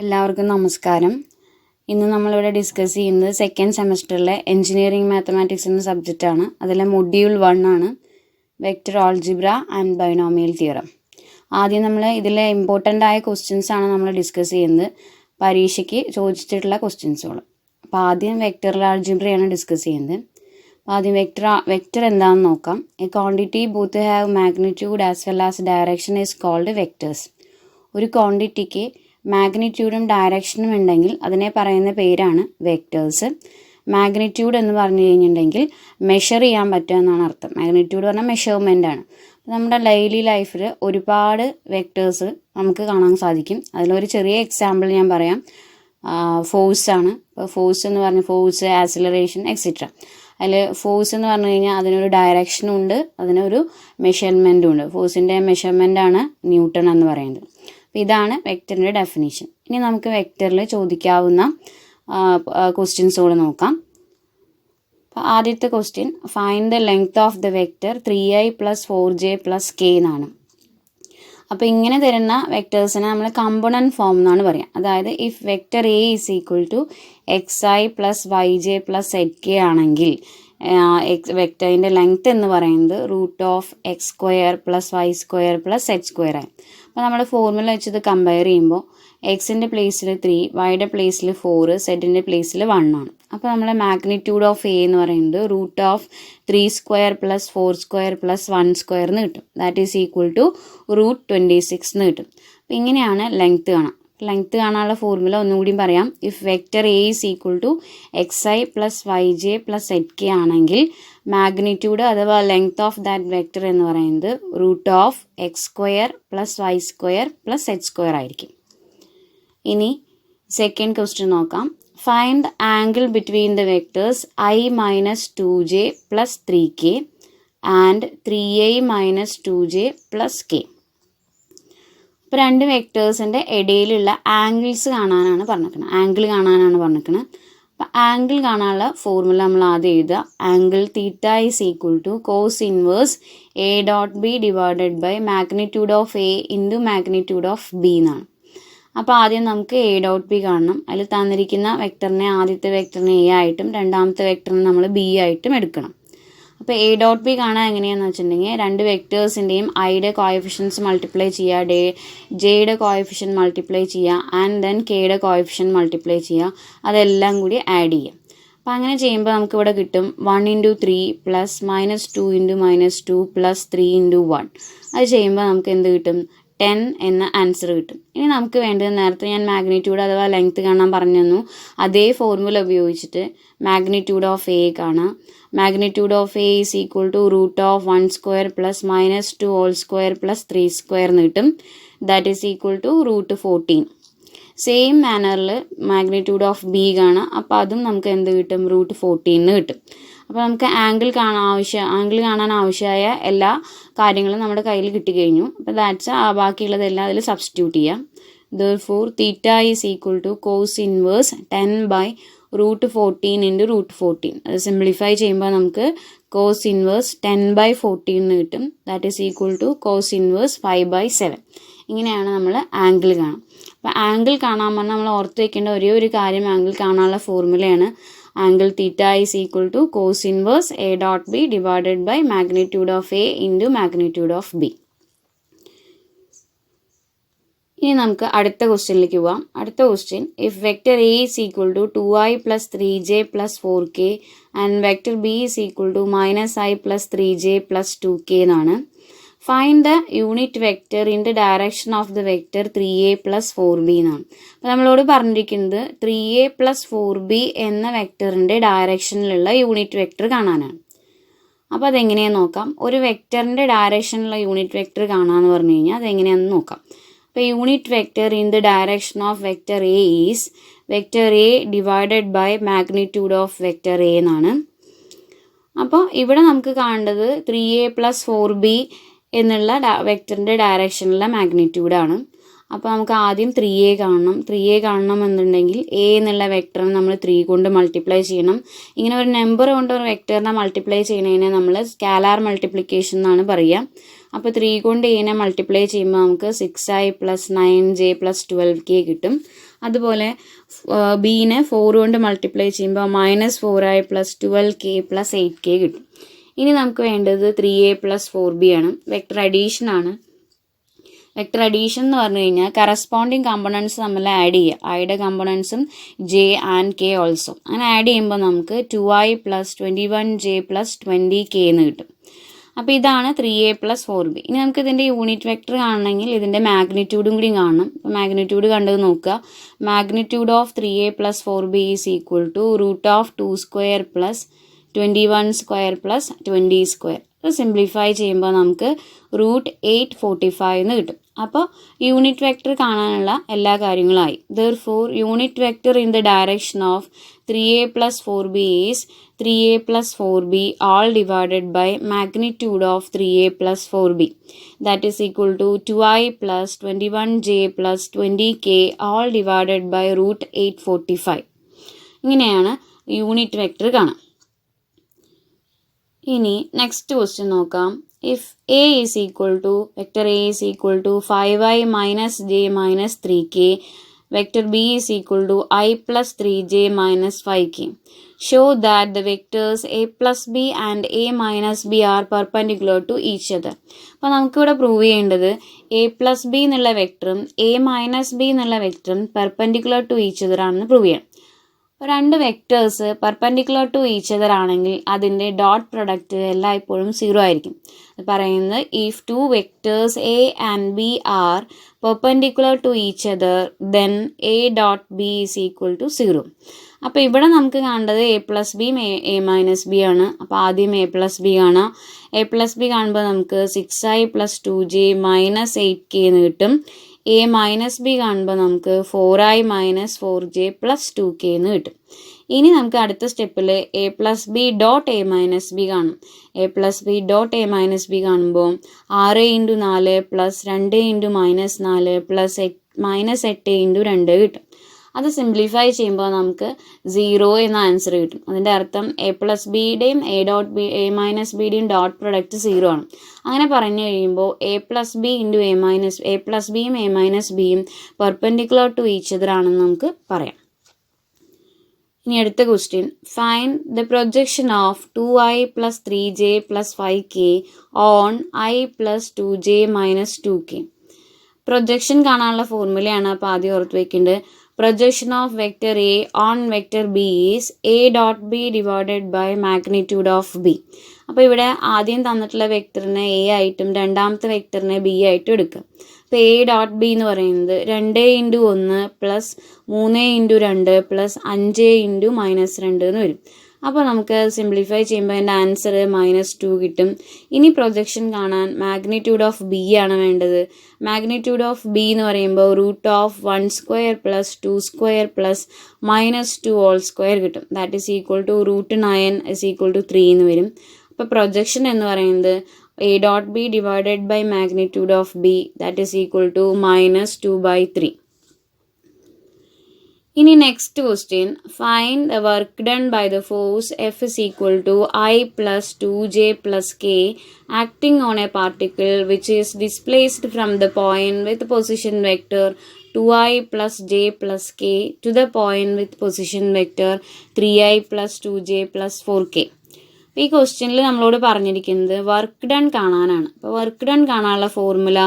എല്ലാവർക്കും നമസ്കാരം. ഇന്ന് നമ്മളിവിടെ ഡിസ്കസ് ചെയ്യുന്നത് സെക്കൻഡ് സെമസ്റ്ററിലെ എഞ്ചിനീയറിംഗ് മാത്തമാറ്റിക്സ് എന്ന സബ്ജക്റ്റാണ്. അതിലെ മൊഡ്യൂൾ 1 ആണ് vector algebra and binomial theorem. ആദ്യം നമ്മൾ ഇതിലെ ഇമ്പോർട്ടൻ്റ് ആയ ക്വസ്റ്റ്യൻസ് ആണ് നമ്മൾ ഡിസ്കസ് ചെയ്യുന്നത്, പരീക്ഷയ്ക്ക് ചോദിച്ചിട്ടുള്ള ക്വസ്റ്റ്യൻസുകൾ. അപ്പോൾ ആദ്യം വെക്റ്റർ ആൾജിബ്രയാണ് ഡിസ്കസ് ചെയ്യുന്നത്. അപ്പോൾ ആദ്യം വെക്റ്റർ എന്താണെന്ന് നോക്കാം. A quantity both have magnitude as well as direction is called vectors. ഒരു ക്വാണ്ടിറ്റിക്ക് മാഗ്നിറ്റ്യൂഡും ഡയറക്ഷനും ഉണ്ടെങ്കിൽ അതിനെ പറയുന്ന പേരാണ് വെക്റ്റേഴ്സ്. മാഗ്നിറ്റ്യൂഡ് എന്ന് പറഞ്ഞു കഴിഞ്ഞിട്ടുണ്ടെങ്കിൽ മെഷർ ചെയ്യാൻ പറ്റുക എന്നാണ് അർത്ഥം. മാഗ്നിറ്റ്യൂഡ് പറഞ്ഞാൽ മെഷർമെൻ്റ് ആണ്. നമ്മുടെ ഡെയിലി ലൈഫിൽ ഒരുപാട് വെക്റ്റേഴ്സ് നമുക്ക് കാണാൻ സാധിക്കും. അതിലൊരു ചെറിയ എക്സാമ്പിൾ ഞാൻ പറയാം. ഫോഴ്സ് ആണ്. ഇപ്പോൾ ഫോഴ്സ് എന്ന് പറഞ്ഞാൽ ഫോഴ്സ്, ആക്സിലറേഷൻ എക്സെട്ര. അതിൽ ഫോഴ്സ് എന്ന് പറഞ്ഞു കഴിഞ്ഞാൽ അതിനൊരു ഡയറക്ഷനും ഉണ്ട്, അതിനൊരു മെഷർമെൻറ്റും ഉണ്ട്. ഫോഴ്സിൻ്റെ മെഷർമെൻ്റാണ് ന്യൂട്ടൺ എന്ന് പറയുന്നത്. അപ്പോൾ ഇതാണ് വെക്റ്ററിൻ്റെ ഡെഫിനിഷൻ. ഇനി നമുക്ക് വെക്റ്ററിൽ ചോദിക്കാവുന്ന ക്വസ്റ്റ്യൻസുകൾ നോക്കാം. അപ്പോൾ ആദ്യത്തെ question, find the length of the vector 3i + 4j + k എന്നാണ്. അപ്പോൾ ഇങ്ങനെ തരുന്ന വെക്റ്റേഴ്സിനെ നമ്മൾ കമ്പോണൻറ്റ് ഫോം എന്നാണ് പറയുക. അതായത് if vector A is equal to xi + yj + zk ആണെങ്കിൽ വെക്റ്ററിൻ്റെ ലെങ്ത് എന്ന് പറയുന്നത് √(x² + y² + z² ആയി. അപ്പോൾ നമ്മൾ ഫോർമുല വെച്ചത് കമ്പയർ ചെയ്യുമ്പോൾ എക്സിൻ്റെ പ്ലേസിൽ 3, വൈയുടെ പ്ലേസിൽ 4, സെഡിൻ്റെ പ്ലേസിൽ 1 ആണ്. അപ്പോൾ നമ്മളെ മാഗ്നിറ്റ്യൂഡ് ഓഫ് എ എന്ന് പറയുന്നത് √(3² + 4² + 1² എന്ന് കിട്ടും. ദാറ്റ് ഈസ് ഈക്വൽ ടു √26 എന്ന് കിട്ടും. അപ്പോൾ ഇങ്ങനെയാണ് ലെങ്ത് കാണാം. ലെങ്ത് കാണാനുള്ള ഫോർമുല ഒന്നുകൂടി പറയാം. If vector A is equal to xi + yj + zk ആണെങ്കിൽ മാഗ്നിറ്റ്യൂഡ് അഥവാ ലെങ്ത് ഓഫ് ദാറ്റ് വെക്റ്റർ എന്ന് പറയുന്നത് √(x² + y² + z² ആയിരിക്കും. ഇനി സെക്കൻഡ് ക്വസ്റ്റ്യൻ നോക്കാം. Find the angle between the vectors i - 2j + 3k and 3i - 2j + k. ഇപ്പോൾ രണ്ട് വെക്റ്റേഴ്സിൻ്റെ ഇടയിലുള്ള ആംഗിൾസ് കാണാനാണ് പറഞ്ഞിരിക്കുന്നത്. അപ്പോൾ ആംഗിൾ കാണാനുള്ള ഫോർമുല നമ്മൾ ആദ്യം എഴുതുക. Angle theta is equal to cos inverse a.b / magnitude of a into magnitude of b എന്നാണ്. അപ്പോൾ ആദ്യം നമുക്ക് a.b കാണണം. അതിൽ തന്നിരിക്കുന്ന വെക്റ്ററിനെ ആദ്യത്തെ വെക്റ്ററിനെ a ആയിട്ടും രണ്ടാമത്തെ വെക്റ്ററിനെ നമ്മൾ b ആയിട്ടും എടുക്കണം. അപ്പോൾ a.b കാണാൻ എങ്ങനെയാണെന്ന് വെച്ചിട്ടുണ്ടെങ്കിൽ രണ്ട് വെക്റ്റേഴ്സിൻ്റെയും ഐയുടെ കോഎഫിഷ്യൻസ് മൾട്ടിപ്ലൈ ചെയ്യുക, ജെയുടെ കോഎഫിഷ്യൻ മൾട്ടിപ്ലൈ ചെയ്യുക, ആൻഡ് ദെൻ കെയുടെ കോഎഫിഷ്യൻ മൾട്ടിപ്ലൈ ചെയ്യുക, അതെല്ലാം കൂടി ആഡ് ചെയ്യുക. അപ്പോൾ അങ്ങനെ ചെയ്യുമ്പോൾ നമുക്കിവിടെ കിട്ടും 1 × 3 + -2 × -2 + 3 × 1. അത് ചെയ്യുമ്പോൾ നമുക്ക് എന്ത് കിട്ടും? 10 എന്ന ആൻസർ കിട്ടും. ഇനി നമുക്ക് വേണ്ടത്, നേരത്തെ ഞാൻ മാഗ്നിറ്റ്യൂഡ് അഥവാ ലെങ്ത് കാണാൻ പറഞ്ഞു തന്നു, അതേ ഫോർമുല ഉപയോഗിച്ചിട്ട് മാഗ്നിറ്റ്യൂഡ് ഓഫ് എ കാണാം. Magnitude of A is equal to √(1² + -2² + 3² എന്ന് കിട്ടും. That is equal to √14. Same മാനറിൽ മാഗ്നിറ്റ്യൂഡ് ഓഫ് ബി കാണാം. അപ്പോൾ അതും നമുക്ക് എന്ത് കിട്ടും? √14 എന്ന് കിട്ടും. അപ്പോൾ നമുക്ക് ആംഗിൾ കാണാൻ ആവശ്യമായ എല്ലാ കാര്യങ്ങളും നമ്മുടെ കയ്യിൽ കിട്ടിക്കഴിഞ്ഞു. അപ്പോൾ ദാറ്റ്സ് ബാക്കിയുള്ളതെല്ലാം അതിൽ സബ്സ്റ്റിറ്റ്യൂട്ട് ചെയ്യാം. Therefore theta is equal to cos inverse 10 / √14 × √14. അത് സിംപ്ലിഫൈ ചെയ്യുമ്പോൾ നമുക്ക് കോസ് ഇൻവേഴ്സ് 10/14 എന്ന് കിട്ടും. That is equal to cos inverse 5/7. ഇങ്ങനെയാണ് നമ്മൾ ആംഗിൾ കാണാം. അപ്പോൾ ആംഗിൾ കാണാൻ പറഞ്ഞാൽ നമ്മൾ ഓർത്ത് വയ്ക്കേണ്ട ഒരേ ഒരു കാര്യം, ആംഗിൾ കാണാനുള്ള ഫോർമുലയാണ് angle theta is equal to cos inverse a.b / magnitude of a into magnitude of b. ഇനി നമുക്ക് അടുത്ത ക്വസ്റ്റ്യനിലേക്ക് പോവാം. അടുത്ത question, if vector A is equal to 2i + 3j + 4k and vector B is equal to -i + 3j + 2k എന്നാണ്. Find the unit vector in the direction of the vector 3a + 4b എന്നാണ്. അപ്പോൾ നമ്മളോട് പറഞ്ഞിരിക്കുന്നത് 3a + 4b എന്ന വെക്റ്ററിൻ്റെ ഡയറക്ഷനിലുള്ള unit vector കാണാനാണ്. അപ്പോൾ അതെങ്ങനെയാണെന്ന് നോക്കാം. ഒരു വെക്റ്ററിൻ്റെ ഡയറക്ഷനിലുള്ള യൂണിറ്റ് വെക്റ്റർ കാണാമെന്ന് പറഞ്ഞു കഴിഞ്ഞാൽ അതെങ്ങനെയാണെന്ന് നോക്കാം. അപ്പോൾ unit vector in the direction of vector A is vector A / magnitude of vector A എന്നാണ്. അപ്പോൾ ഇവിടെ നമുക്ക് കാണേണ്ടത് 3a + 4b എന്നുള്ള വെക്റ്ററിൻ്റെ ഡയറക്ഷനിലുള്ള മാഗ്നിറ്റ്യൂഡാണ്. അപ്പോൾ നമുക്ക് ആദ്യം 3a കാണണം. 3a കാണണം എന്നുണ്ടെങ്കിൽ a എന്നുള്ള വെക്റ്ററിനെ നമ്മൾ 3 കൊണ്ട് മൾട്ടിപ്ലൈ ചെയ്യണം. ഇങ്ങനെ ഒരു നമ്പർ കൊണ്ട് ഒരു വെക്റ്ററിനെ മൾട്ടിപ്ലൈ ചെയ്യുന്നതിനെ നമ്മൾ സ്കാലാർ മൾട്ടിപ്ലിക്കേഷൻ എന്നാണ് പറയുക. അപ്പോൾ 3 കൊണ്ട് എനെ മൾട്ടിപ്ലൈ ചെയ്യുമ്പോൾ നമുക്ക് 6i + 9j + 12k കിട്ടും. അതുപോലെ ബീനെ 4 കൊണ്ട് മൾട്ടിപ്ലൈ ചെയ്യുമ്പോൾ -4i + 12k + 8k കിട്ടും. ഇനി നമുക്ക് വേണ്ടത് 3a + 4b ആണ്. വെക്ടർ അഡീഷൻ ആണ്. വെക്ടർ അഡീഷൻ എന്ന് പറഞ്ഞു കഴിഞ്ഞാൽ കറസ്പോണ്ടിങ് കമ്പോണൻസ് നമ്മൾ ആഡ് ചെയ്യുക. ഐയുടെ കമ്പോണൻസും ജെ ആൻഡ് കെ ഓൾസോ. അങ്ങനെ ആഡ് ചെയ്യുമ്പോൾ നമുക്ക് 2i + 21j + 20k എന്ന് കിട്ടും. അപ്പോൾ ഇതാണ് 3a + 4b. ഇനി നമുക്ക് ഇതിൻ്റെ യൂണിറ്റ് വെക്ടർ കാണണമെങ്കിൽ ഇതിൻ്റെ മാഗ്നിറ്റ്യൂഡും കൂടി കാണണം. അപ്പോൾ മാഗ്നിറ്റ്യൂഡ് കണ്ടത് നോക്കുക. Magnitude of 3a + 4b is equal to √2² + 21² + 20². അത് സിംപ്ലിഫൈ ചെയ്യുമ്പോൾ നമുക്ക് √845 എന്ന് കിട്ടും. അപ്പോൾ യൂണിറ്റ് വെക്ടർ കാണാനുള്ള എല്ലാ കാര്യങ്ങളായി. Therefore, unit vector in the direction of 3a + 4b is 3a + 4b all divided by magnitude of 3a + 4b. That is equal to 2i + 21j + 20k all divided by √845. ഇങ്ങനെയാണ് unit vector കാണാം. ഇനി next question നോക്കാം. If a is equal to vector a is equal to 5i - j - 3k, vector b is equal to I + 3j - 5k. Show that the vectors a + b and a - b are perpendicular to each other. അപ്പോൾ നമുക്കിവിടെ prove ചെയ്യേണ്ടത് a + b എന്നുള്ള വെക്ടറും a - b എന്നുള്ള വെക്ടറും perpendicular to each other ആണെന്ന് prove ചെയ്യണം. രണ്ട് vectors perpendicular to each other ആണെങ്കിൽ അതിൻ്റെ ഡോട്ട് പ്രൊഡക്റ്റ് എല്ലായ്പ്പോഴും 0 ആയിരിക്കും. പറയുന്നത് if 2 vectors a and b are perpendicular to each other then a dot b is equal to 0. അപ്പോൾ ഇവിടെ നമുക്ക് കാണേണ്ടത് a + b a - b ആണ്. അപ്പോൾ ആദ്യം a + b കാണാം. a + b കാണുമ്പോൾ നമുക്ക് 6i + 2j - 8k എന്ന് കിട്ടും. a - b കാണുമ്പോൾ നമുക്ക് 4i - 4j + 2k എന്ന് കിട്ടും. ഇനി നമുക്ക് അടുത്ത സ്റ്റെപ്പിൽ a + b dot a - b കാണും. a + b dot a - b കാണുമ്പോൾ 6 × 4 + 2 × -4 + -8 × 2 കിട്ടും. അത് സിംപ്ലിഫൈ ചെയ്യുമ്പോൾ നമുക്ക് 0 എന്ന ആൻസർ കിട്ടും. അതിൻ്റെ അർത്ഥം a + bയുടെയും a - bയുടെയും ഡോട്ട് പ്രൊഡക്റ്റ് 0 ആണ്. അങ്ങനെ പറഞ്ഞു കഴിയുമ്പോൾ a + b × a + bയും a - bയും പെർപെൻഡിക്കുലർ ടു ഈച്ച് അതർ ആണെന്ന് നമുക്ക് പറയാം. ഇനി അടുത്ത question. Find the projection of 2i + 3j + 5k on I + 2j - 2k. Projection കാണാനുള്ള ഫോർമുലയാണ്. അപ്പോൾ ആദ്യം ഓർത്ത് വയ്ക്കേണ്ടത് projection of vector a on vector b is a dot b divided by magnitude of b. അപ്പോൾ ഇവിടെ ആദ്യം തന്നിട്ടുള്ള വെക്ടറിനെ a ആയിട്ടും രണ്ടാമത്തെ വെക്ടറിനെ b ആയിട്ടും എടുക്കുക. അപ്പോൾ a dot b എന്ന് പറയുന്നത് 2 × 1 + 3 × 2 + 5 × -2 എന്ന് വരും. അപ്പോൾ നമുക്ക് സിംപ്ലിഫൈ ചെയ്യുമ്പോൾ അതിൻ്റെ ആൻസർ -2 കിട്ടും. ഇനി പ്രൊജക്ഷൻ കാണാൻ മാഗ്നിറ്റ്യൂഡ് ഓഫ് b ആണ് വേണ്ടത്. മാഗ്നിറ്റ്യൂഡ് ഓഫ് b എന്ന് പറയുമ്പോൾ √1² + 2² + -2² കിട്ടും. ദാറ്റ് ഈസ് ഈക്വൽ ടു √9 = 3 എന്ന് വരും. അപ്പോൾ പ്രൊജക്ഷൻ എന്ന് പറയുന്നത് a dot b divided by magnitude of b, that is equal to -2/3. ഇനി next question. Find the work done by the force F is equal to I + 2j + k acting on a particle which is displaced from the point with position vector 2i + j + k to the point with position vector 3i + 2j + 4k. ഈ ക്വസ്റ്റ്യനിൽ നമ്മളോട് പറഞ്ഞിരിക്കുന്നത് work done കാണാനാണ്. അപ്പോൾ work done കാണാനുള്ള formula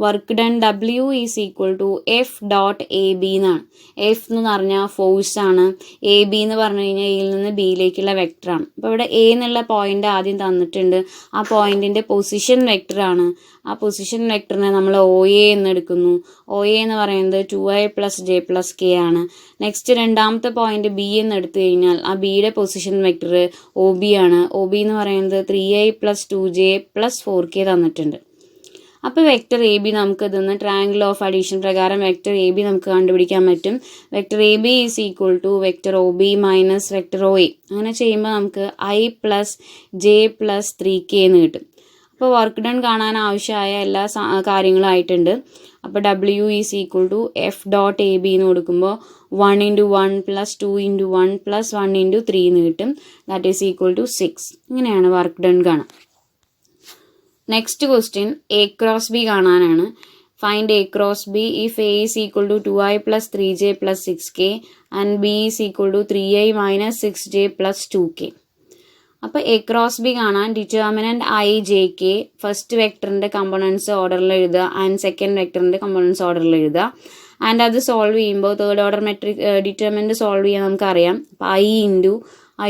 work done W is equal to F dot A B എന്നാണ്. F എന്ന് പറഞ്ഞാൽ ഫോഴ്സ് ആണ്. എ ബി എന്ന് പറഞ്ഞു കഴിഞ്ഞാൽ എയിൽ നിന്ന് ബിയിലേക്കുള്ള വെക്ടറാണ്. അപ്പോൾ ഇവിടെ എ എന്നുള്ള പോയിന്റ് ആദ്യം തന്നിട്ടുണ്ട്. ആ പോയിന്റിൻ്റെ പൊസിഷൻ വെക്ടറാണ്. ആ പൊസിഷൻ വെക്ടറിനെ നമ്മൾ OA എന്ന് എടുക്കുന്നു. OA എന്ന് പറയുന്നത് 2i + j + k ആണ്. നെക്സ്റ്റ് രണ്ടാമത്തെ പോയിന്റ് ബി എന്ന് എടുത്തു കഴിഞ്ഞാൽ ആ ബിയുടെ പൊസിഷൻ വെക്ടർ OB ആണ്. OB എന്ന് പറയുന്നത് 3i + 2j + 4k തന്നിട്ടുണ്ട്. അപ്പോൾ വെക്ടർ എ ബി നമുക്ക് ഇതൊന്ന് ട്രയാങ്കിൾ ഓഫ് അഡീഷൻ പ്രകാരം വെക്ടർ എ ബി നമുക്ക് കണ്ടുപിടിക്കാൻ പറ്റും. Vector A B is equal to vector O B minus vector O A. അങ്ങനെ ചെയ്യുമ്പോൾ നമുക്ക് I + j + 3k എന്ന് കിട്ടും. അപ്പോൾ വർക്ക് ഡൺ കാണാൻ ആവശ്യമായ എല്ലാ കാര്യങ്ങളും ആയിട്ടുണ്ട്. അപ്പോൾ W is equal to F dot A B എന്ന് കൊടുക്കുമ്പോൾ 1 × 1 + 2 × 1 + 1 × 3 എന്ന് കിട്ടും. That is equal to 6. ഇങ്ങനെയാണ് വർക്ക് ഡൺ കാണാം. നെക്സ്റ്റ് ക്വസ്റ്റ്യൻ A × B കാണാനാണ്. find A cross B if A is equal to 2i plus 3j plus 6k and B is equal to 3i minus 6j plus 2k. അപ്പോൾ A cross B കാണാൻ determinant I J K first വെക്ടറിൻ്റെ components ഓർഡറിൽ എഴുതുക and second വെക്ടറിൻ്റെ components ഓർഡറിൽ എഴുതുക and അത് solve ചെയ്യുമ്പോൾ third order metric determinant solve ചെയ്യാൻ നമുക്കറിയാം. അപ്പോൾ ഐ ഇൻറ്റു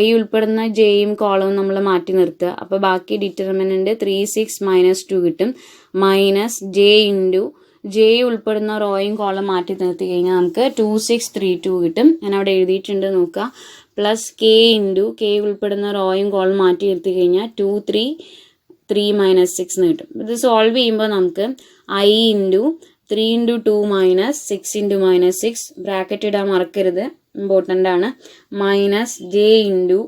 ഐ ഉൾപ്പെടുന്ന ജെയും കോളവും നമ്മൾ മാറ്റി നിർത്തുക. അപ്പോൾ ബാക്കി ഡിറ്റർമിനൻറ്റ് 3 6 മൈനസ് 2 കിട്ടും. മൈനസ് ജെ ഇൻറ്റു ജെ ഉൾപ്പെടുന്ന റോയും കോളം മാറ്റി നിർത്തി കഴിഞ്ഞാൽ നമുക്ക് 2 6 3 2 കിട്ടും. ഞാൻ അവിടെ എഴുതിയിട്ടുണ്ട് നോക്കുക. പ്ലസ് കെ ഇൻറ്റു കെ ഉൾപ്പെടുന്ന റോയും കോളം മാറ്റി നിർത്തി കഴിഞ്ഞാൽ 2 3 3 മൈനസ് 6 എന്ന് കിട്ടും. ഇത് സോൾവ് ചെയ്യുമ്പോൾ നമുക്ക് I into 3 into 2 minus 6 into minus 6 bracket ഇടാൻ മറക്കരുത്, ഇമ്പോർട്ടൻ്റ് ആണ്. Minus J into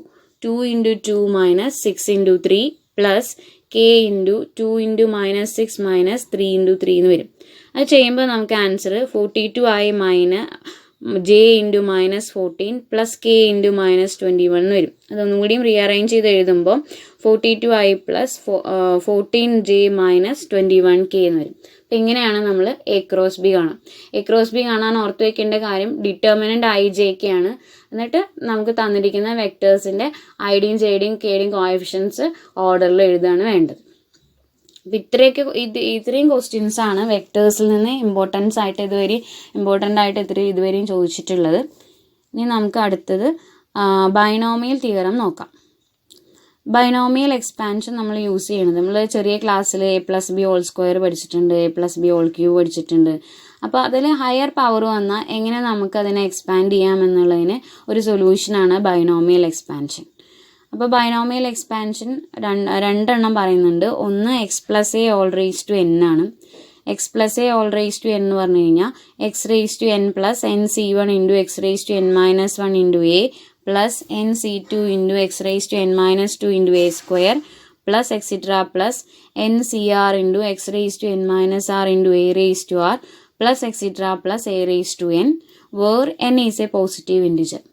2 into 2 minus 6 into 3 plus K into 2 into minus 6 minus 3 into 3 എന്ന് വരും. അത് ചെയ്യുമ്പോൾ നമുക്ക് answer 42i J into minus 14 plus K into minus 21 എന്ന് വരും. അതൊന്നും കൂടിയും റീഅറേഞ്ച് ചെയ്ത് എഴുതുമ്പോൾ 42i plus 14j minus 21k എന്ന് വരും. അപ്പം ഇങ്ങനെയാണ് നമ്മൾ എ ക്രോസ് ബി കാണാം. എ ക്രോസ് ബി കാണാൻ ഓർത്ത് വയ്ക്കേണ്ട കാര്യം ഡിറ്റർമിനൻറ്റ് ഐ ജെ കെ ആണ്. എന്നിട്ട് നമുക്ക് തന്നിരിക്കുന്ന വെക്ടേഴ്സിൻ്റെ ഐഡിയും ജെയുടെയും കെയുടെയും കോഎഫിഷ്യൻസ് ഓർഡറിൽ എഴുതുകയാണ് വേണ്ടത്. അപ്പം ഇത്രയും ക്വസ്റ്റ്യൻസ് ആണ് വെക്ടേഴ്സിൽ നിന്ന് ഇമ്പോർട്ടൻ്റ് ആയിട്ട് ഇതുവരെയും ചോദിച്ചിട്ടുള്ളത്. ഇനി നമുക്ക് അടുത്തത് ബൈനോമിയൽ തിയറം നോക്കാം. ബൈനോമിയൽ എക്സ്പാൻഷൻ നമ്മൾ യൂസ് ചെയ്യണത് നമ്മൾ ചെറിയ ക്ലാസ്സിൽ A plus B whole square പഠിച്ചിട്ടുണ്ട്, A plus B whole cube പഠിച്ചിട്ടുണ്ട്. അപ്പോൾ അതിൽ ഹയർ പവർ വന്നാൽ എങ്ങനെ നമുക്ക് അതിനെ എക്സ്പാൻഡ് ചെയ്യാമെന്നുള്ളതിന് ഒരു സൊല്യൂഷനാണ് ബൈനോമിയൽ എക്സ്പാൻഷൻ. അപ്പോൾ ബൈനോമിയൽ എക്സ്പാൻഷൻ രണ്ടെണ്ണം പറയുന്നുണ്ട്. ഒന്ന് X plus A all raise to N ആണ്. X plus A all raise to N എന്ന് പറഞ്ഞു കഴിഞ്ഞാൽ X raise to N plus N C 1 into X raise to N minus 1 into A plus N C 2 into X raise to N minus 2 into A square plus extra plus N C R into X raise to N minus r into a raise to r plus extra plus a raise to n where n is a positive integer.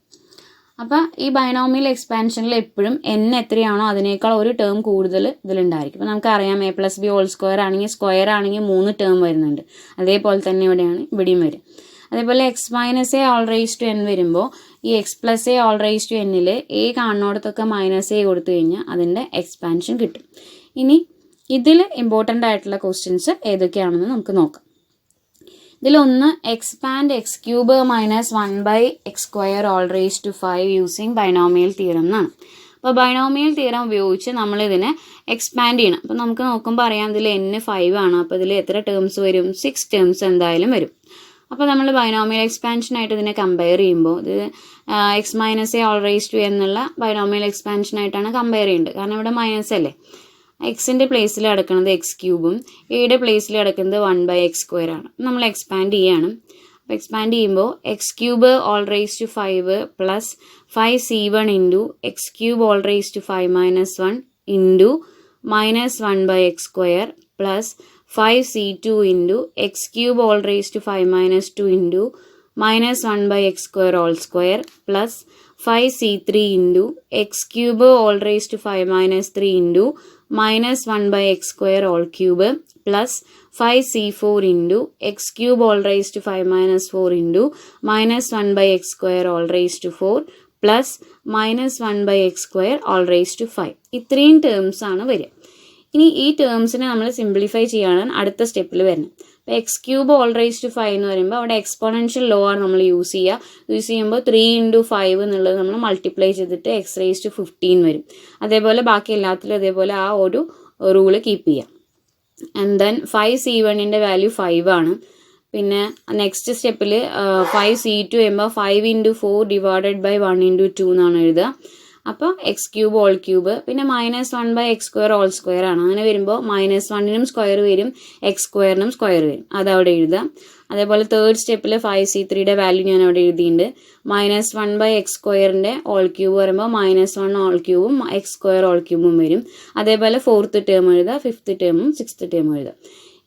അപ്പോൾ ഈ binomial എക്സ്പാൻഷനിൽ എപ്പോഴും N എത്രയാണോ അതിനേക്കാൾ ഒരു term കൂടുതൽ ഇതിലുണ്ടായിരിക്കും. അപ്പോൾ നമുക്കറിയാം a plus B whole square ആണെങ്കിൽ 3 ടേം വരുന്നുണ്ട്. അതേപോലെ തന്നെ ഇവിടെയും വരും. അതേപോലെ x minus a all raise to n വരുമ്പോൾ ഈ x plus A all raise to എന്നിൽ എ കാണുന്നിടത്തൊക്കെ മൈനസ് എ കൊടുത്തു കഴിഞ്ഞാൽ അതിൻ്റെ എക്സ്പാൻഷൻ കിട്ടും. ഇനി ഇതിൽ ഇമ്പോർട്ടൻ്റ് ആയിട്ടുള്ള ക്വസ്റ്റ്യൻസ് ഏതൊക്കെയാണെന്ന് നമുക്ക് നോക്കാം. ഇതിലൊന്ന് expand x cube minus 1/x² whole raise to 5 using binomial theorem എന്നാണ്. അപ്പോൾ ബൈനോമിയൽ തിയറം ഉപയോഗിച്ച് നമ്മളിതിനെ എക്സ്പാൻഡ് ചെയ്യണം. അപ്പോൾ നമുക്ക് നോക്കുമ്പോൾ അറിയാം ഇതിൽ n 5 ആണ്. അപ്പോൾ ഇതിൽ എത്ര ടേംസ് വരും? 6 ടേംസ് എന്തായാലും വരും. അപ്പോൾ നമ്മൾ ബൈനോമിയൽ എക്സ്പാൻഷനായിട്ട് ഇതിനെ കമ്പയർ ചെയ്യുമ്പോൾ ഇത് x minus a all raise to എന്നുള്ള ബൈനോമിയൽ എക്സ്പാൻഷനായിട്ടാണ് കമ്പയർ ചെയ്യേണ്ടത്. കാരണം ഇവിടെ മൈനസ് അല്ലേ. എക്സിൻ്റെ പ്ലേസിൽ കിടക്കുന്നത് എക്സ് ക്യൂബും എയുടെ പ്ലേസിൽ കിടക്കുന്നത് 1/x² ആണ്. നമ്മൾ എക്സ്പാൻഡ് ചെയ്യാണ്. അപ്പോൾ എക്സ്പാൻഡ് ചെയ്യുമ്പോൾ x cube whole raise to 5 plus 5c1 into x cube whole raise to 5 minus 1 into minus 1/x² plus 5c2 into x cube whole raise to 5 minus 2 into minus 1/x² whole square plus 5c3 into x cube whole raise to 5 minus 3 into minus 1/x² whole cube plus 5c4 into x cube whole raise to 5 minus 4 into minus 1/x² whole raise to 4 plus minus 1/x² whole raise to 5. ഇത്രയും terms ആണ് വരിക. ഇനി ഈ ടേംസിനെ നമ്മൾ simplify ചെയ്യാണ് അടുത്ത സ്റ്റെപ്പിൽ വരുന്നത്. അപ്പോൾ x cube whole raise to 5 എന്ന് പറയുമ്പോൾ അവിടെ എക്സ്പോണൻഷ്യൽ ലോ ആണ് നമ്മൾ യൂസ് ചെയ്യുമ്പോൾ 3 ഇൻറ്റു 5 എന്നുള്ളത് നമ്മൾ മൾട്ടിപ്ലൈ ചെയ്തിട്ട് എക്സ് റേസ് ടു 15 വരും. അതേപോലെ ബാക്കി എല്ലാത്തിലും അതേപോലെ ആ ഒരു റൂള് കീപ്പ് ചെയ്യാം. ആൻഡ് ദെൻ 5c1ൻ്റെ വാല്യൂ 5 ആണ്. പിന്നെ നെക്സ്റ്റ് സ്റ്റെപ്പിൽ 5c2 വരുമ്പോൾ 5 ഇൻറ്റു 4 ഡിവൈഡഡ് ബൈ 1 ഇൻറ്റു 2 എന്നാണ് എഴുതുക. അപ്പോൾ എക്സ് ക്യൂബ് ഓൾ ക്യൂബ് പിന്നെ മൈനസ് 1/x² ഓൾ സ്ക്വയർ ആണ്. അങ്ങനെ വരുമ്പോൾ മൈനസ് 1നും സ്ക്വയർ വരും, x² സ്ക്വയർ വരും. അതവിടെ എഴുതാം. അതേപോലെ തേർഡ് സ്റ്റെപ്പിൽ 5c3യുടെ വാല്യൂ ഞാൻ അവിടെ എഴുതിയിട്ടുണ്ട്. മൈനസ് 1/x² ഓൾ ക്യൂബ് വരുമ്പോൾ മൈനസ് 1 ഓൾ ക്യൂബും x² ഓൾ ക്യൂബും വരും. അതേപോലെ 4th ടേം എഴുതാം, 5th ടേമും 6th ടേമും എഴുതാം.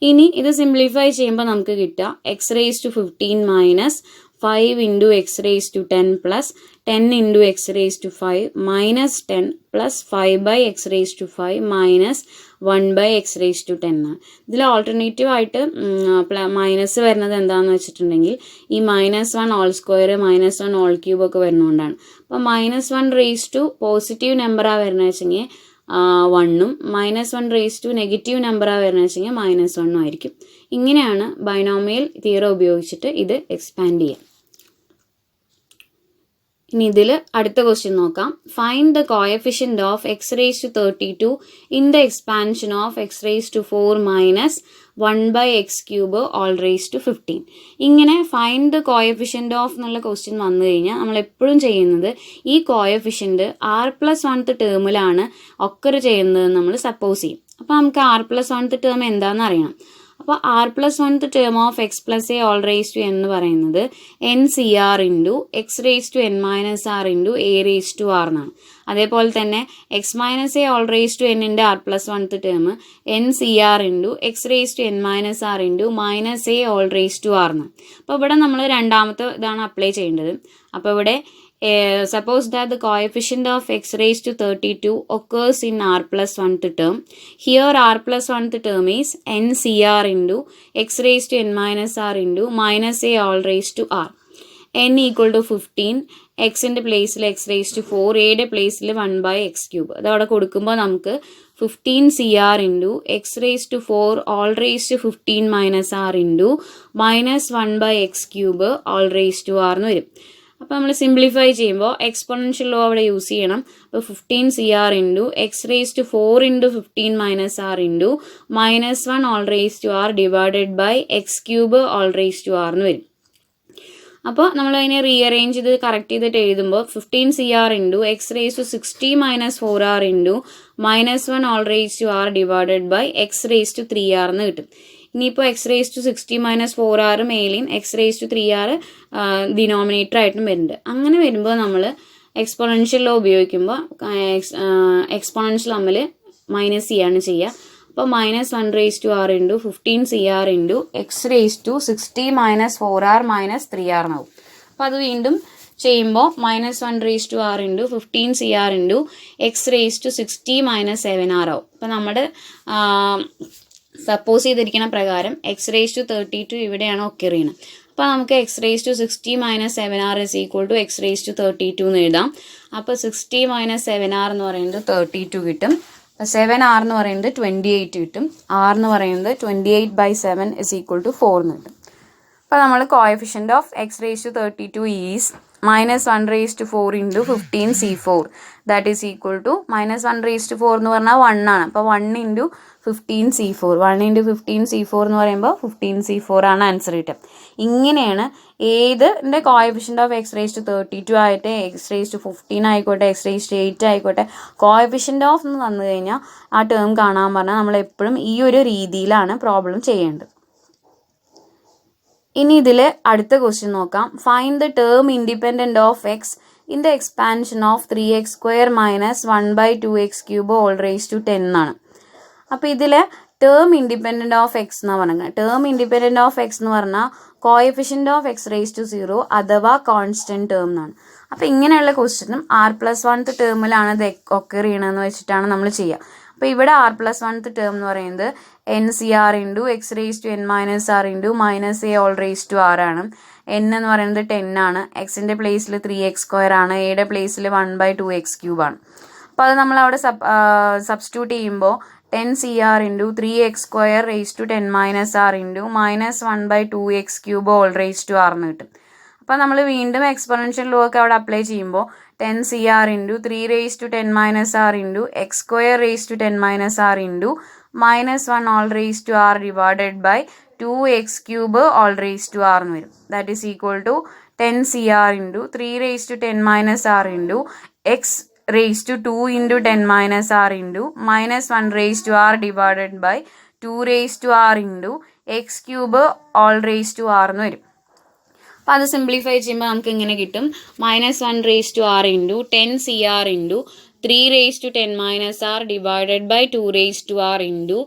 ഇനി ഇത് സിംപ്ലിഫൈ ചെയ്യുമ്പോൾ നമുക്ക് കിട്ടുക x raise to 15 minus 5 into x raised to 10 plus 10 into x raised to 5 minus 10 plus 5 by x raised to 5 minus 1 by x raised to 10 ആണ്. ഇതിൽ ഓൾട്ടർനേറ്റീവ് ആയിട്ട് മൈനസ് വരുന്നത് എന്താണെന്ന് വെച്ചിട്ടുണ്ടെങ്കിൽ ഈ -1 ഹോൾ സ്ക്വയർ -1 ഹോൾ ക്യൂബ് ഒക്കെ വരുന്നതുകൊണ്ടാണ്. അപ്പോൾ -1 റേസ് ടു പോസിറ്റീവ് നമ്പറാണ് വരുന്നത് വെച്ചെങ്കിൽ 1ഉം -1 റേസ് ടു നെഗറ്റീവ് നമ്പറാണ് വരുന്നത് വെച്ചെങ്കിൽ -1ഉം ആയിരിക്കും. ഇങ്ങനെയാണ് ബൈനോമിയൽ തിയറം ഉപയോഗിച്ചിട്ട് ഇത് എക്സ്പാൻഡ് ചെയ്യുക. ഇനി ഇതിൽ അടുത്ത ക്വസ്റ്റ്യൻ നോക്കാം. Find the coefficient of x raised to 32 in the expansion of x raised to 4 minus 1 by x cube all raised to 15. ഇങ്ങനെ ഫൈൻഡ് ദ കോഎഫിഷ്യന്റ് ഓഫ് എന്നുള്ള ക്വസ്റ്റ്യൻ വന്നു കഴിഞ്ഞാൽ നമ്മൾ എപ്പോഴും ചെയ്യുന്നത് ഈ കോഎഫിഷ്യന്റ് r+1th ടേമിലാണ് ഒക്കർ ചെയ്യുന്നത് നമ്മൾ സപ്പോസ് ചെയ്യും. അപ്പോൾ നമുക്ക് r+1th ടേം എന്താണെന്ന് അറിയണം. അപ്പോൾ r+1th term of x plus a all raised to എന്ന് പറയുന്നത് NCR into x raised to n minus r into a raised to r എന്നാണ്. അതേപോലെ തന്നെ x minus a all raised to n ൻ്റെ r+1th term NCR into x raised to n minus r into minus a all raised to r എന്നാണ്. അപ്പോൾ ഇവിടെ നമ്മൾ രണ്ടാമത്തെ ഇതാണ് അപ്ലൈ ചെയ്യേണ്ടത്. അപ്പോൾ ഇവിടെ suppose that the coefficient of x raised to 32 occurs in r+1th term. Here r+1th term is NCR into x raised to n minus r into minus a all raised to r. n equal to 15, x ന്റെ പ്ലേസിൽ x raised to 4, a യുടെ പ്ലേസിൽ 1 by x cube. അതവിടെ കൊടുക്കുമ്പോൾ നമുക്ക് 15 CR into x raised to 4 all raised to 15 minus r into minus 1 by x cube all raised to r എന്ന് വരും. അപ്പോൾ നമ്മൾ സിംപ്ലിഫൈ ചെയ്യുമ്പോൾ എക്സ്പോണൻഷ്യൽ ലോ അവിടെ യൂസ് ചെയ്യണം. അപ്പോൾ 15 CR into X raise to 4 into 15 minus r into -1 all raise to R divided by x cube whole raise to r എന്ന് വരും. അപ്പോൾ നമ്മൾ അതിനെ റീഅറേഞ്ച് ചെയ്ത് കറക്റ്റ് ചെയ്തിട്ട് എഴുതുമ്പോൾ 15 CR into X raise to 60 minus 4r into -1 all raise to R divided by X raise to 3r എന്ന് കിട്ടും. ഇനിയിപ്പോൾ X raise to 60 minus 4r മേലെയും X raise to 3r denominator ആയിട്ടും വരുന്നുണ്ട്. അങ്ങനെ വരുമ്പോൾ നമ്മൾ എക്സ്പോണൻഷ്യൽ ലോ ഉപയോഗിക്കുമ്പോൾ എക്സ്പോണൻഷ്യൽ നമ്മൾ മൈനസ് ചെയ്യാണ് ചെയ്യുക. അപ്പോൾ -1 raise to r into 15 CR into X raise to 60 minus 4r minus 3r എന്നാവും. അപ്പോൾ അത് വീണ്ടും ചെയ്യുമ്പോൾ -1 raise to r into 15 CR into X raise to 60 minus 7r ആവും. അപ്പോൾ നമ്മുടെ സപ്പോസ് ചെയ്തിരിക്കുന്ന പ്രകാരം എക്സ് റേസ് ടു 32 ഇവിടെയാണ് ഒക്കർ ചെയ്യുന്നത്. അപ്പോൾ നമുക്ക് x raise to 60 minus 7r is equal to x raise to 32 എന്ന് എഴുതാം. അപ്പോൾ 60 മൈനസ് 7r എന്ന് പറയുന്നത് 32 കിട്ടും. 7r എന്ന് പറയുന്നത് 28 കിട്ടും. r എന്ന് പറയുന്നത് 28/7 ഇസ് ഈക്വൽ ടു 4 എന്ന് കിട്ടും. അപ്പോൾ നമ്മൾ coefficient of x raise to 32 is -1 raise to 4 into 15 C4 that is equal to -1 raise to 4 എന്ന് പറഞ്ഞാൽ 1 ആണ്. അപ്പോൾ 1 ഇൻറ്റു 15 C4 1 ഇൻറ്റു 15 C4 എന്ന് പറയുമ്പോൾ 15 C4 ആണ് ആൻസർ കിട്ടുക. ഇങ്ങനെയാണ് ഏതിൻ്റെ coefficient of x raise to 32 ആയിട്ട് എക്സ് റേസ് ടു 15 ആയിക്കോട്ടെ എക്സ് റേസ് ടു 8 ആയിക്കോട്ടെ കോഎഫിഷ്യന്റ് ഓഫ് എന്ന് തന്നു കഴിഞ്ഞാൽ ആ ടേം കാണാൻ പറഞ്ഞാൽ നമ്മൾ എപ്പോഴും ഈ ഒരു രീതിയിലാണ് പ്രോബ്ലം ചെയ്യേണ്ടത്. ഇനി ഇതിൽ അടുത്ത ക്വസ്റ്റ്യൻ നോക്കാം. Find the term independent of x in the expansion of 3x² minus 1/2x³ whole raise to 10 എന്നാണ്. അപ്പോൾ ഇതിൽ ടേം ഇൻഡിപെൻഡൻറ്റ് ഓഫ് എക്സ് എന്നാണ് പറയുന്നത്. ടേം ഇൻഡിപെൻഡൻറ്റ് ഓഫ് എക്സ് എന്ന് പറഞ്ഞാൽ coefficient of x raise to 0 അഥവാ കോൺസ്റ്റന്റ് ടേം എന്നാണ്. അപ്പോൾ ഇങ്ങനെയുള്ള ക്വസ്റ്റ്യനും r+1th ടേമിലാണ് ഇത് ഒക്കർ ചെയ്യണമെന്ന് വെച്ചിട്ടാണ് നമ്മൾ ചെയ്യുക. അപ്പോൾ ഇവിടെ r+1th ടേം എന്ന് പറയുന്നത് NCR into X raise to n minus r into -a whole raise to r ആണ്. n എന്ന് പറയുന്നത് 10 ആണ്. എക്സിൻ്റെ പ്ലേസിൽ 3x² ആണ്. എയുടെ പ്ലേസിൽ 1/2x³ ആണ്. അപ്പോൾ അത് നമ്മൾ അവിടെ സബ്സ്റ്റിറ്റ്യൂട്ട് ചെയ്യുമ്പോൾ 10 CR into 3x² raise to 10 minus r into -1/2x³ whole raise to r എന്ന് കിട്ടും. അപ്പോൾ നമ്മൾ വീണ്ടും എക്സ്പോണൻഷ്യൽ ലോ ഒക്കെ അവിടെ അപ്ലൈ ചെയ്യുമ്പോൾ 10 CR into 3 raise to 10 minus r into x² raise to 10 minus r into -1 all raise to r divided by 2x³ whole raise to r എന്ന് വരും. That is equal to 10 CR into 3 raise to 10 minus r into x raised to 2 into 10 minus r into -1 raised to r divided by 2 raised to r into x³ all raised to r എന്ന് വരും. അപ്പോൾ അത് simplify ചെയ്യുമ്പോൾ നമുക്ക് ഇങ്ങനെ കിട്ടും -1 raised to r into 10 CR into 3 raised to 10 minus r divided by 2 raised to r into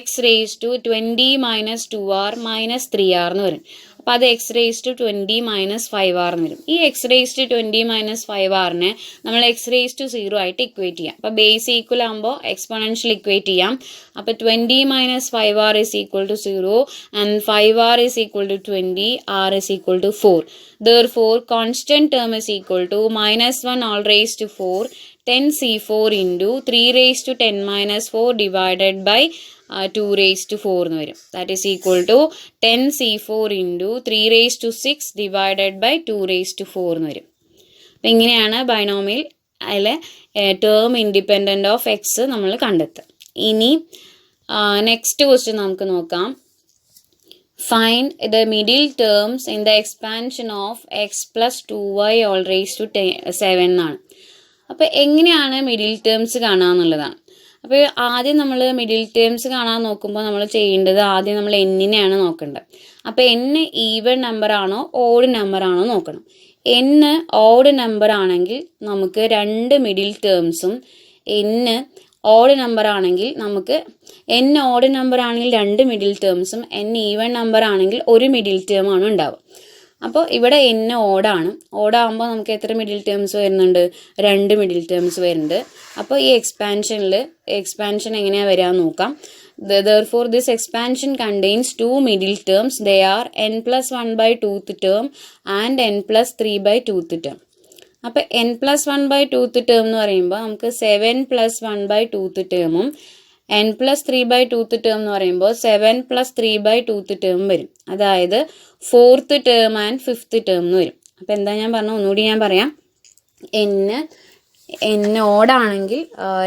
x raised to 20 minus 2r minus 3r എന്ന് വരും. അപ്പോൾ അത് X raise to 20 minus 5r എന്ന് വരും. ഈ എക്സ് റേസ് ടു 20 മൈനസ് 5rനെ നമ്മൾ X raise to 0 ആയിട്ട് equate ചെയ്യാം. അപ്പോൾ ബേസ് ഈക്വൽ ആകുമ്പോൾ എക്സ്പോണൻഷ്യൽ ഇക്വേറ്റ് ചെയ്യാം. അപ്പോൾ 20 minus 5r is equal to 0 and 5r is equal to 20, r is equal to 4. Therefore, constant term is equal to minus 1 all raised to 4 10c4 into 3 raised to 10 minus 4 divided by 2 raised to 4 എന്ന് വരും. That is equal to 10c4 into 3 raised to 6 divided by 2 raised to 4 എന്ന് വരും. അപ്പം ഇങ്ങനെയാണ് binomial അതിലെ term independent of X നമ്മൾ കണ്ടെത്തുക. ഇനി നെക്സ്റ്റ് ക്വസ്റ്റ്യൻ നമുക്ക് നോക്കാം. Find the middle terms in the expansion of x plus 2y all raised to 7 എന്നാണ്. അപ്പോൾ എങ്ങനെയാണ് മിഡിൽ ടേംസ് കാണാമെന്നുള്ളതാണ്. അപ്പോൾ ആദ്യം നമ്മൾ മിഡിൽ ടേംസ് കാണാൻ നോക്കുമ്പോൾ നമ്മൾ ചെയ്യേണ്ടത് ആദ്യം നമ്മൾ എന്നിനെയാണ് നോക്കേണ്ടത്. അപ്പോൾ n ഈവൻ നമ്പർ ആണോ ഓഡ് നമ്പർ ആണോ നോക്കണം. n ഓഡ് നമ്പർ ആണെങ്കിൽ നമുക്ക് രണ്ട് മിഡിൽ ടേംസും n ഓഡ് നമ്പർ ആണെങ്കിൽ നമുക്ക് n ഓഡ് നമ്പർ ആണെങ്കിൽ രണ്ട് മിഡിൽ ടേംസും n ഈവൻ നമ്പർ ആണെങ്കിൽ ഒരു മിഡിൽ ടേം ആണ് ഉണ്ടാവുക. അപ്പോൾ ഇവിടെ n ഓടാകുമ്പോൾ നമുക്ക് എത്ര മിഡിൽ ടേംസ് വരുന്നുണ്ട്? രണ്ട് മിഡിൽ ടേംസ് വരുന്നുണ്ട്. അപ്പോൾ ഈ എക്സ്പാൻഷൻ എങ്ങനെയാണ് വരിക നോക്കാം. Therefore, this expansion contains two middle terms. They are n plus 1 by 2th term and n plus 3 by 2th term. അപ്പോൾ n plus 1 by 2th term എന്ന് പറയുമ്പോൾ നമുക്ക് 7 plus 1 by 2th termഉം n plus 3 by 2th term എന്ന് പറയുമ്പോൾ 7 plus 3 by 2th term വരും. അതായത് 4th term and 5th term എന്ന് വരും. അപ്പോൾ എന്താ ഞാൻ പറഞ്ഞു ഒന്നുകൂടി ഞാൻ പറയാം. n ഓടാണെങ്കിൽ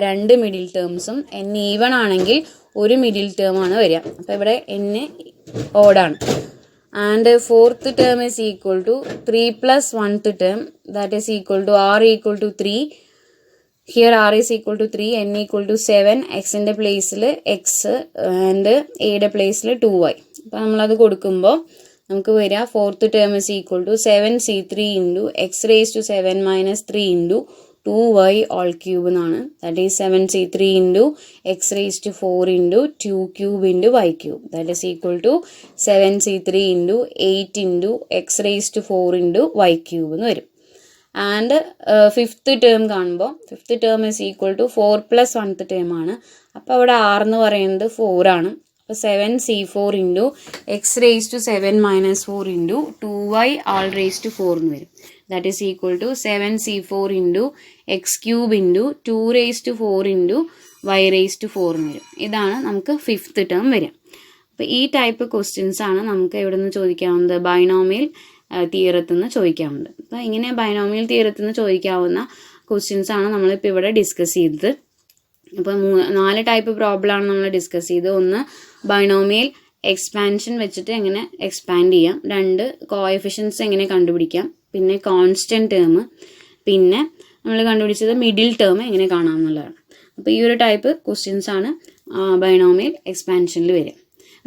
രണ്ട് മിഡിൽ ടേംസും n ഈവൺ ആണെങ്കിൽ ഒരു മിഡിൽ ടേം ആണ് വരിക. അപ്പോൾ ഇവിടെ n ഓടാണ്. And 4th term is equal to 3 plus 1th term, that is equal to r equal to 3. Here r is equal to 3, n equal to 7, x in the place x and a യുടെ പ്ലേസിൽ 2y. അപ്പോൾ നമ്മളത് കൊടുക്കുമ്പോൾ നമുക്ക് വരിക 4th term is equal to 7c3 into x raised to 7 minus 3 into 2y all cube എന്നാണ്. That is 7c3 into x raised to 4 into 2 cube into y cube. That is equal to 7c3 into 8 into x raised to 4 into y cube എന്ന് വരും. And 5th term കാണുമ്പോൾ 5th term is equal to 4 plus 1th term ആണ്. അപ്പോൾ അവിടെ r എന്ന് പറയുന്നത് 4 ആണ്. അപ്പോൾ 7c4 into x raised to 7 minus 4 into 2y all raised to 4 എന്ന് വരും. That is equal to 7c4 into x cube into 2 raised to 4 into y raised to 4 എന്ന് വരും. ഇതാണ് നമുക്ക് 5th term വരിക. അപ്പോൾ ഈ ടൈപ്പ് ക്വസ്റ്റ്യൻസ് ആണ് നമുക്ക് ഇവിടെ നിന്ന് ചോദിക്കാവുന്നത്, ബൈനോമിയൽ തിയറത്തിൽ നിന്ന് ചോദിക്കാവുന്നത്. അപ്പോൾ ഇങ്ങനെ ബൈനോമിയൽ തിയറത്തിൽ നിന്ന് ചോദിക്കാവുന്ന ക്വസ്റ്റ്യൻസ് ആണ് നമ്മളിപ്പോൾ ഇവിടെ ഡിസ്കസ് ചെയ്തത്. അപ്പോൾ 4 ടൈപ്പ് പ്രോബ്ലമാണ് നമ്മൾ ഡിസ്കസ് ചെയ്തത്. ഒന്ന് ബൈനോമിയൽ എക്സ്പാൻഷൻ വെച്ചിട്ട് എങ്ങനെ എക്സ്പാൻഡ് ചെയ്യാം, 2 കോഎഫിഷ്യൻസ് എങ്ങനെ കണ്ടുപിടിക്കാം, പിന്നെ കോൺസ്റ്റൻറ്റ് ടേം, പിന്നെ നമ്മൾ കണ്ടുപിടിച്ചത് മിഡിൽ ടേം എങ്ങനെ കാണാം എന്നുള്ളതാണ്. അപ്പോൾ ഈ ഒരു ടൈപ്പ് ക്വസ്റ്റ്യൻസ് ആണ് ബൈനോമിയൽ എക്സ്പാൻഷനിൽ വരിക.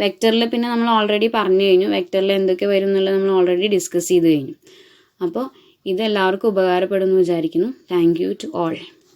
വെക്ടറിൽ പിന്നെ നമ്മൾ ഓൾറെഡി പറഞ്ഞു കഴിഞ്ഞു, വെക്ടറിൽ എന്തൊക്കെ വരും എന്നുള്ളത് നമ്മൾ ഓൾറെഡി ഡിസ്കസ് ചെയ്ത് കഴിഞ്ഞു. അപ്പോൾ ഇത് എല്ലാവർക്കും ഉപകാരപ്പെടുമെന്ന് വിചാരിക്കുന്നു. Thank you to all.